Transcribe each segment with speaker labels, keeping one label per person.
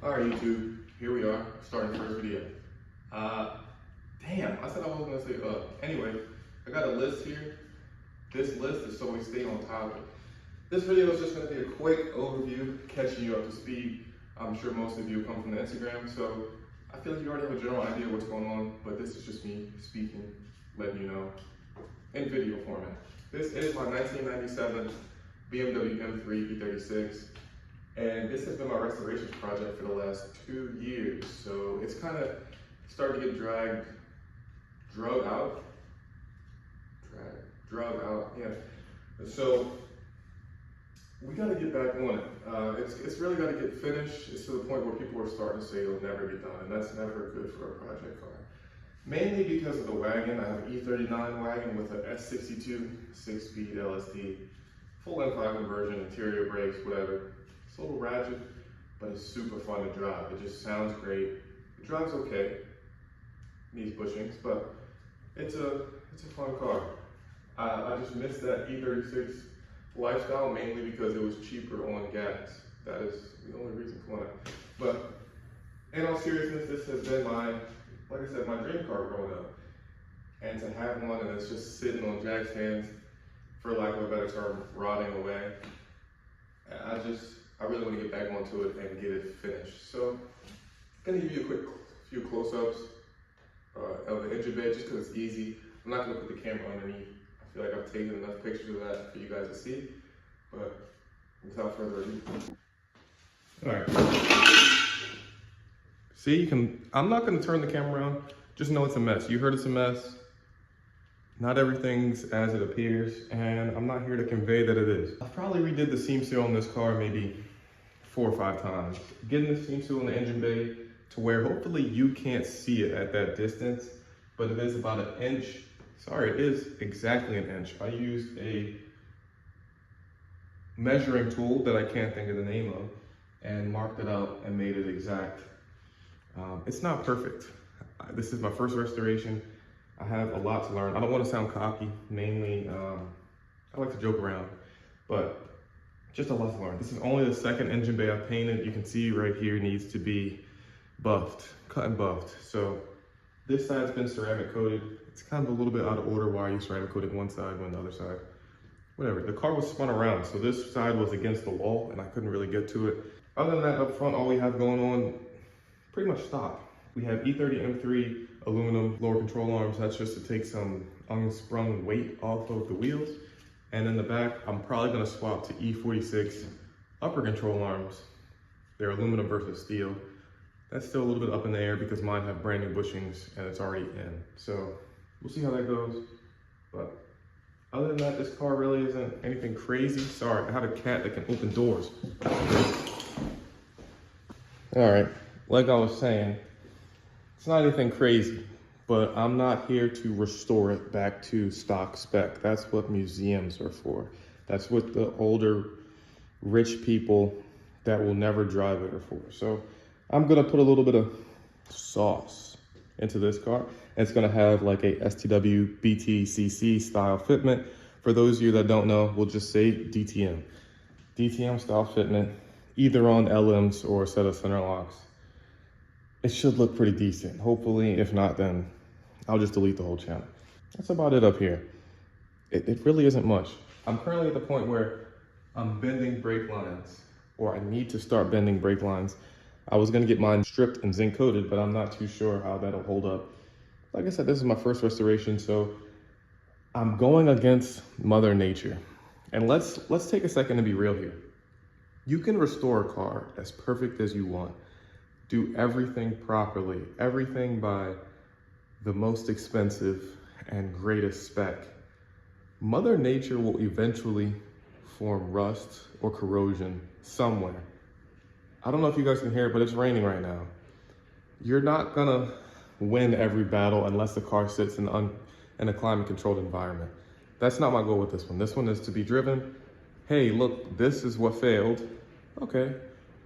Speaker 1: All right, YouTube, here we are, starting the first video. Damn, I said I wasn't gonna say Anyway, I got a list here. This list is so we stay on topic. This video is just gonna be a quick overview, catching you up to speed. I'm sure most of you come from the Instagram, so I feel like you already have a general idea of what's going on, but this is just me speaking, letting you know, in video format. This is my 1997 BMW M3 E36. And this has been my restoration project for the last 2 years. So it's kind of starting to get drug out, yeah. So we got to get back on it. It's really got to get finished. It's to the point where people are starting to say it'll never get done, and that's never good for a project car. Mainly because of the wagon. I have an E39 wagon with an S62 6-speed LSD, full M5 conversion, interior brakes, whatever. It's a little ratchet, but it's super fun to drive. It just sounds great. It drives okay, needs bushings, but it's a fun car. I just missed that E36 lifestyle mainly because it was cheaper on gas. That is the only reason for it. But in all seriousness, this has been my dream car growing up. And to have one and it's just sitting on jack stands, for lack of a better term, rotting away. I really want to get back onto it and get it finished. So I'm gonna give you a quick few close-ups of the engine bay just because it's easy. I'm not gonna put the camera underneath. I feel like I've taken enough pictures of that for you guys to see. But without further ado. All right. See, I'm not gonna turn the camera around. Just know it's a mess. You heard it's a mess. Not everything's as it appears, and I'm not here to convey that it is. I probably redid the seam seal on this car maybe 4 or 5 times. Getting the seam seal in the engine bay to where hopefully you can't see it at that distance, but it is about 1 inch. Sorry, it is exactly 1 inch. I used a measuring tool that I can't think of the name of and marked it out and made it exact. It's not perfect. This is my first restoration. I have a lot to learn. I don't want to sound cocky, mainly, I like to joke around, but just a lot to learn. This is only the 2nd engine bay I've painted. You can see right here needs to be buffed, cut and buffed. So this side's been ceramic coated. It's kind of a little bit out of order why you ceramic coated one side when the other side, whatever. The car was spun around, so this side was against the wall and I couldn't really get to it. Other than that, up front, all we have going on, pretty much stock. We have E30 M3 aluminum lower control arms. That's just to take some unsprung weight off of the wheels. And in the back, I'm probably gonna swap to E46 upper control arms. They're aluminum versus steel. That's still a little bit up in the air because mine have brand new bushings and it's already in. So we'll see how that goes. But other than that, this car really isn't anything crazy. Sorry, I have a cat that can open doors. All right, like I was saying, it's not anything crazy, but I'm not here to restore it back to stock spec. That's what museums are for. That's what the older, rich people that will never drive it are for. So I'm gonna put a little bit of sauce into this car. It's gonna have like a STW BTCC style fitment. For those of you that don't know, we'll just say DTM. DTM style fitment, either on LMs or a set of center locks. It should look pretty decent. Hopefully, if not, then I'll just delete the whole channel. That's about it up here. It really isn't much. I'm currently at the point where I'm bending brake lines, or I need to start bending brake lines. I was gonna get mine stripped and zinc coated, but I'm not too sure how that'll hold up. Like I said, this is my first restoration, so I'm going against Mother Nature. And let's take a second to be real here. You can restore a car as perfect as you want. Do everything properly, everything by the most expensive and greatest spec. Mother Nature will eventually form rust or corrosion somewhere. I don't know if you guys can hear it, but it's raining right now. You're not gonna win every battle unless the car sits in a climate controlled environment. That's not my goal with this one. This one is to be driven. Hey, look, this is what failed. Okay.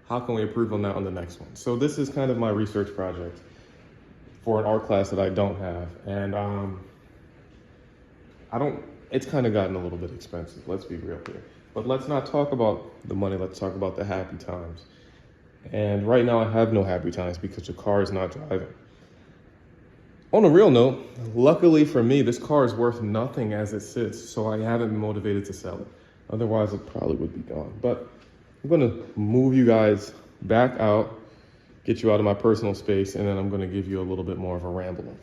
Speaker 1: How can we improve on that on the next one? So this is kind of my research project for an art class that I don't have. And it's kind of gotten a little bit expensive, let's be real here. But let's not talk about the money, let's talk about the happy times. And right now I have no happy times because the car is not driving. On a real note, luckily for me, this car is worth nothing as it sits, so I haven't been motivated to sell it. Otherwise, it probably would be gone. But I'm gonna move you guys back out, get you out of my personal space, and then I'm gonna give you a little bit more of a ramble.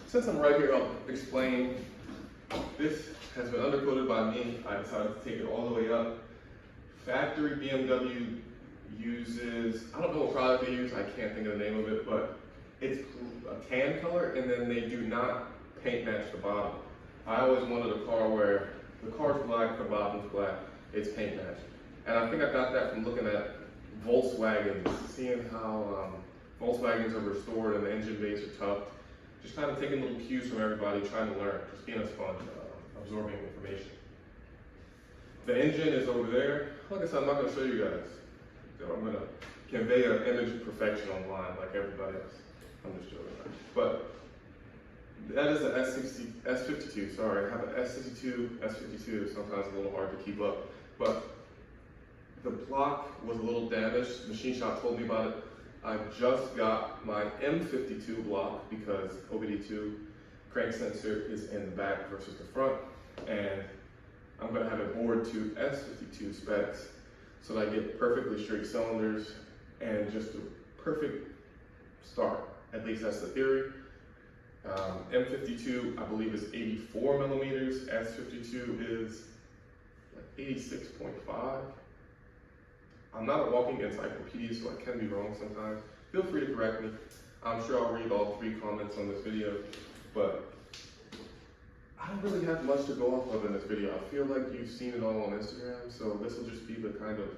Speaker 1: Since I'm right here, I'll explain. This has been undercoated by me. I decided to take it all the way up. Factory BMW uses, I don't know what product they use, I can't think of the name of it, but it's a tan color, and then they do not paint match the bottom. I always wanted a car where the car's black, the bottom's black, it's paint matched. And I think I got that from looking at Volkswagens, seeing how Volkswagens are restored and the engine bays are tough. Just kind of taking little cues from everybody, trying to learn, just being a sponge, absorbing information. The engine is over there. Like I said, I'm not going to show you guys. So I'm going to convey an image of perfection online like everybody else. I'm just joking. But that is an S52, sorry. I have an S62, S52, sometimes a little hard to keep up. But the block was a little damaged. The machine shop told me about it. I just got my M52 block because OBD2 crank sensor is in the back versus the front. And I'm gonna have it bored to S52 specs so that I get perfectly straight cylinders and just a perfect start. At least that's the theory. M52, I believe, is 84 millimeters. S52 is like 86.5. I'm not a walking encyclopedia, so I can be wrong sometimes. Feel free to correct me. I'm sure I'll read all 3 comments on this video, but I don't really have much to go off of in this video. I feel like you've seen it all on Instagram, so this will just be the kind of,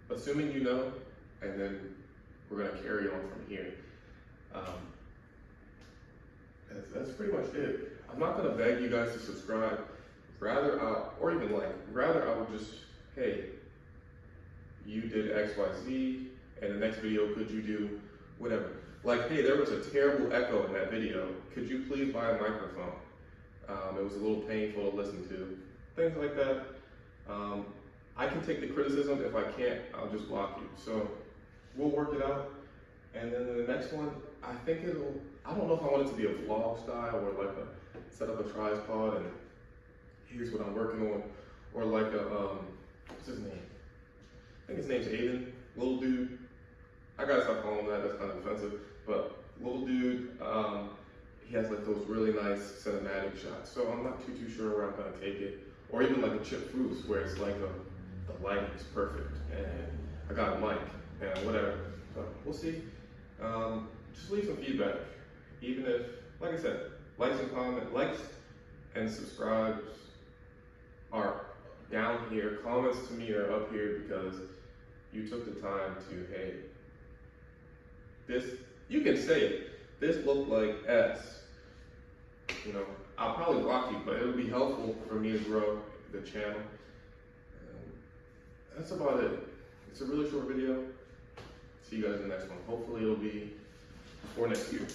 Speaker 1: assuming you know, and then we're gonna carry on from here. That's pretty much it. I'm not gonna beg you guys to subscribe. Rather, or even like, rather I would just, hey, you did X, Y, Z, and the next video, could you do whatever? Like, hey, there was a terrible echo in that video. Could you please buy a microphone? It was a little painful to listen to. Things like that. I can take the criticism. If I can't, I'll just block you. So we'll work it out. And then the next one, I think I don't know if I want it to be a vlog style or like set up a tripod and here's what I'm working on. Or like what's his name? I think his name's Aiden, little dude. I gotta stop calling him that, that's kind of offensive. But little dude, he has like those really nice cinematic shots. So I'm not too sure where I'm gonna take it. Or even like a Chip Fruits where it's like the lighting is perfect. And I got a mic and whatever. So we'll see. Just leave some feedback. Even if, like I said, likes and subscribes are down here. Comments to me are up here because you took the time to, hey, this, you can say it, this looked like S. You know, I'll probably block you, but it would be helpful for me to grow the channel. That's about it. It's a really short video. See you guys in the next one. Hopefully it'll be before next year.